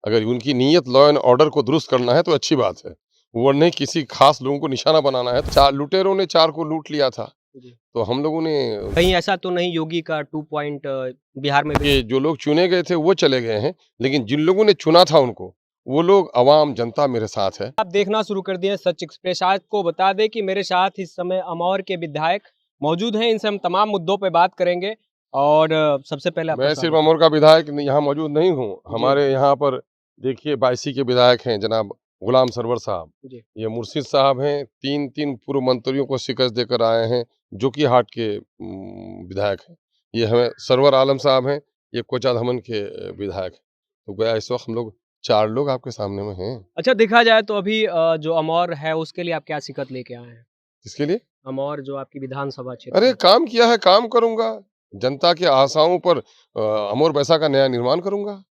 अगर उनकी नीयत लॉ एंड ऑर्डर को दुरुस्त करना है तो अच्छी बात है, वरना किसी खास लोगों को निशाना बनाना है। चार लुटेरों ने 4 को लूट लिया था, जी। तो हम लोगों ने कहीं ऐसा तो नहीं योगी का 2 पॉइंट बिहार में भी कि जो लोग चुने गए थे वो चले गए हैं, लेकिन जिन लोगों ने चुना था उनको, वो लोग अवाम जनता मेरे साथ है। आप देखना शुरू कर दिए हैं सच एक्सप्रेस। आज को बता दें कि मेरे साथ इस समय अमौर के विधायक मौजूद हैं। इनसे हम तमाम मुद्दों पे बात करेंगे और सबसे पहले आपका मैं सिर्फ स्वागत अमर का विधायक यहाँ मौजूद नहीं हूँ, है। जी, हमारे यहाँ पर देखिए बायसी के विधायक हैं जनाब गुलाम सरवर साहब, जी। ये मुर्शिद साहब हैं, 3-3 पूर्व मंत्रियों को शिकस्त देकर आए हैं, जोकीहाट के विधायक हैं। ये हमें सरवर आलम साहब हैं, ये कोचाधामन के विधायक हैं। तो गोया इस वक़्त हम लोग 4 लोग आपके सामने में हैं। अच्छा देखा जाए तो अभी जो अमौर है उसके लिए आप क्या शिकत लेके आए हैं? किसके लिए? अमौर जो आपकी विधानसभा क्षेत्र अरे है। काम किया है, काम करूँगा। जनता के आशाओं पर अमर वैसा का नया निर्माण करूँगा।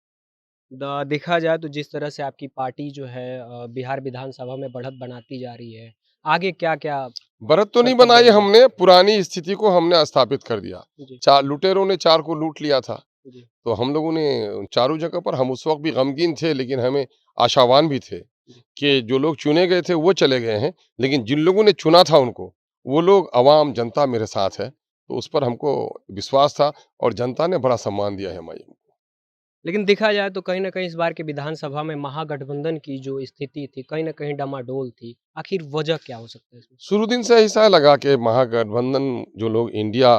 देखा जाए तो जिस तरह से आपकी पार्टी जो है बिहार विधानसभा में बढ़त बनाती जा रही है, आगे क्या-क्या बढ़त तो नहीं करतब बनाई रहेंगे? हमने, पुरानी स्थिति को हमने स्थापित कर दिया। जी, 4 लुटेरों ने 4 को लूट लिया था, जी, तो हम लोगों ने चारों जगह पर हम उस वक़्त भी गमगीन थे, लेकिन हमें आशावान भी थे जी। कि जो लोग चुने गए थे वो चले गए हैं, लेकिन जिन लोगों ने चुना था उनको, वो लोग अवाम जनता मेरे साथ है, तो उस पर हमको विश्वास था और जनता ने बड़ा सम्मान दिया है हमारे को। लेकिन देखा जाए तो कहीं न कहीं इस बार के विधानसभा में महागठबंधन की जो स्थिति थी, कहीं न कहीं डामाडोल थी। आखिर वजह क्या हो सकता है इसमें? शुरू दिन से ऐसा लगा कि महागठबंधन जो लोग इंडिया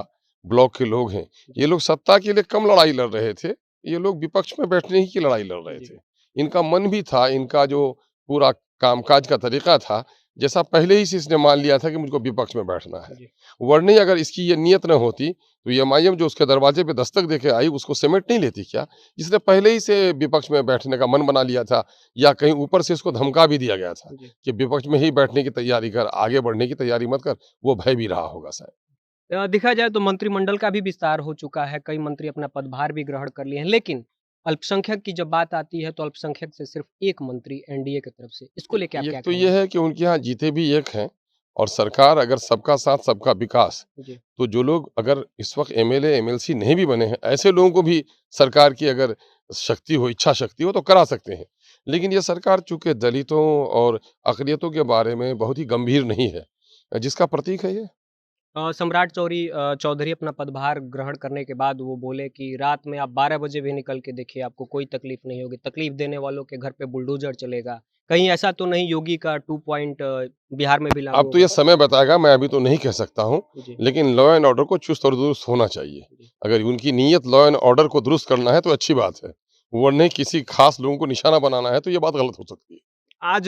ब्लॉक के लोग हैं, जी, ये लोग सत्ता के लिए कम लड़ाई लड़ रहे थे, ये लोग विपक्ष में बैठने ही की लड़ाई लड़ रहे जी, थे। इनका मन भी था, इनका जो पूरा कामकाज का तरीका था, जैसा पहले ही से इसने मान लिया था कि मुझको विपक्ष में बैठना है। जी। वरना ही अगर इसकी ये नीयत न होती, तो एमआईएम जो उसके दरवाजे पे दस्तक देके आई, उसको समेट नहीं लेती क्या? जिसने पहले ही से विपक्ष में बैठने का मन बना लिया था या कहीं ऊपर से इसको धमका भी दिया गया था। जी। कि विपक्ष में ही बैठने की तैयारी कर, आगे बढ़ने की तैयारी मत कर, वो भय भी रहा होगा शायद। देखा जाए तो मंत्रिमंडल का भी विस्तार हो चुका है, कई मंत्री अपना पदभार भी ग्रहण कर लिए हैं, लेकिन अल्पसंख्यक की जब बात आती है तो अल्पसंख्यक से सिर्फ 1 मंत्री एनडीए की तरफ से। इसको लेके आप एक क्या तो ये कहेंगे? है कि उनके यहाँ जीते भी एक हैं और सरकार अगर सबका साथ सबका विकास, जी, तो जो लोग अगर इस वक़्त एमएलए, एमएलसी नहीं भी बने हैं, ऐसे लोगों को भी सरकार की अगर शक्ति हो, इच्छा शक्ति हो तो करा सकते हैं। लेकिन ये सरकार चूँकि दलितों और अक़लियतों के बारे में बहुत ही गंभीर नहीं है, जिसका प्रतीक है ये। सम्राट चौधरी अपना पदभार ग्रहण करने के बाद वो बोले कि रात में आप 12 बजे भी निकल के देखिए, आपको कोई तकलीफ नहीं होगी, तकलीफ देने वालों के घर पे बुलडोज़र चलेगा। कहीं ऐसा तो नहीं योगी का 2 पॉइंट बिहार में भी लागू अब तो ये होगा? समय बताएगा, मैं अभी तो नहीं कह सकता हूँ, जी, लेकिन लॉ एंड ऑर्डर को चुस्त और दुरुस्त होना चाहिए। जी। अगर उनकी नीयत लॉ एंड ऑर्डर को दुरुस्त करना है तो अच्छी बात है, वरना किसी खास लोगों को निशाना बनाना है तो ये बात गलत हो सकती है। आज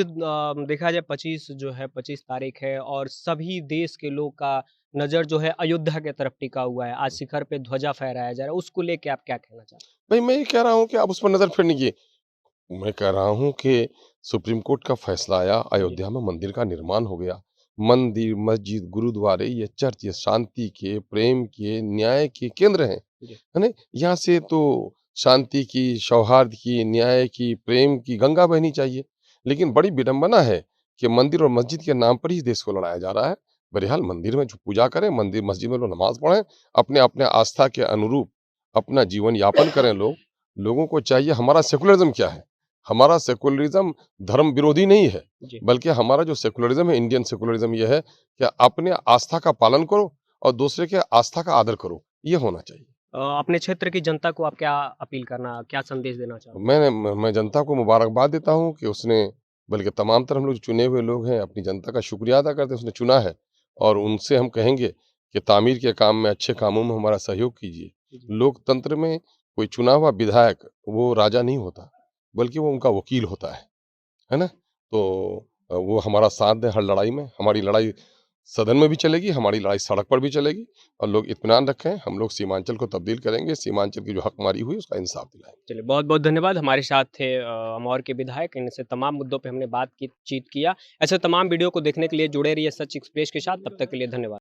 देखा जाए 25 जो है 25 तारीख है और सभी देश के लोग का नज़र जो है अयोध्या की तरफ टिका हुआ है। आज शिखर पे ध्वजा फहराया जा रहा है, उसको लेके आप क्या कहना चाहते हैं? भई मैं ये कह रहा हूँ कि आप उस पर नज़र फिरने की मैं कह रहा हूँ कि सुप्रीम कोर्ट का फैसला आया, जी, अयोध्या में मंदिर का निर्माण हो गया। मंदिर, मस्जिद, गुरुद्वारे ये चर्च ये शांति के, प्रेम के, न्याय के केंद्र हैं, जी, है ना? यहाँ से तो शांति की, सौहार्द की, न्याय की, प्रेम की गंगा बहनी चाहिए। लेकिन बड़ी विडंबना है कि मंदिर और मस्जिद के नाम पर ही देश को लड़ाया जा रहा है। बहरहाल मंदिर में जो पूजा करें, मंदिर मस्जिद में लोग नमाज़ पढ़ें, अपने-अपने आस्था के अनुरूप अपना जीवन यापन करें लोग। लोगों को चाहिए हमारा सेकुलरिज़्म क्या है? हमारा सेकुलरिज़्म धर्म विरोधी नहीं है, जी। बल्कि हमारा जो सेकुलरिज़्म है, इंडियन सेकुलरिज़्म ये है कि अपने आस्था का पालन करो और दूसरे के आस्था का आदर करो, ये होना चाहिए। अपने क्षेत्र की जनता को आप क्या अपील करना क्या संदेश देना चाहोगे? मैं जनता को मुबारकबाद देता हूँ कि उसने बल्कि तमाम तरह हम लोग जो चुने हुए लोग हैं, अपनी जनता का शुक्रिया अदा करते हैं, उसने चुना है और उनसे हम कहेंगे कि तामीर के काम में, अच्छे कामों में हमारा सहयोग कीजिए। जी। लोकतंत्र में कोई चुना हुआ विधायक, वो राजा नहीं होता, बल्कि वो उनका वकील होता है ना? तो वो हमारा साथ दें हर लड़ाई में, हमारी लड़ाई सदन में भी चलेगी, हमारी लड़ाई सड़क पर भी चलेगी और लोग इत्मीनान रखें, हम लोग सीमांचल को तब्दील करेंगे, सीमांचल की जो हकमारी हुई उसका इंसाफ दिलाएँगे। चलिए बहुत-बहुत धन्यवाद। हमारे साथ थे अमौर के विधायक, इनसे तमाम मुद्दों पे हमने बात की चीत किया। ऐसे तमाम वीडियो को देखने के लिए जुड़े रहिए सच एक्सप्रेस के साथ, तब तक के लिए धन्यवाद।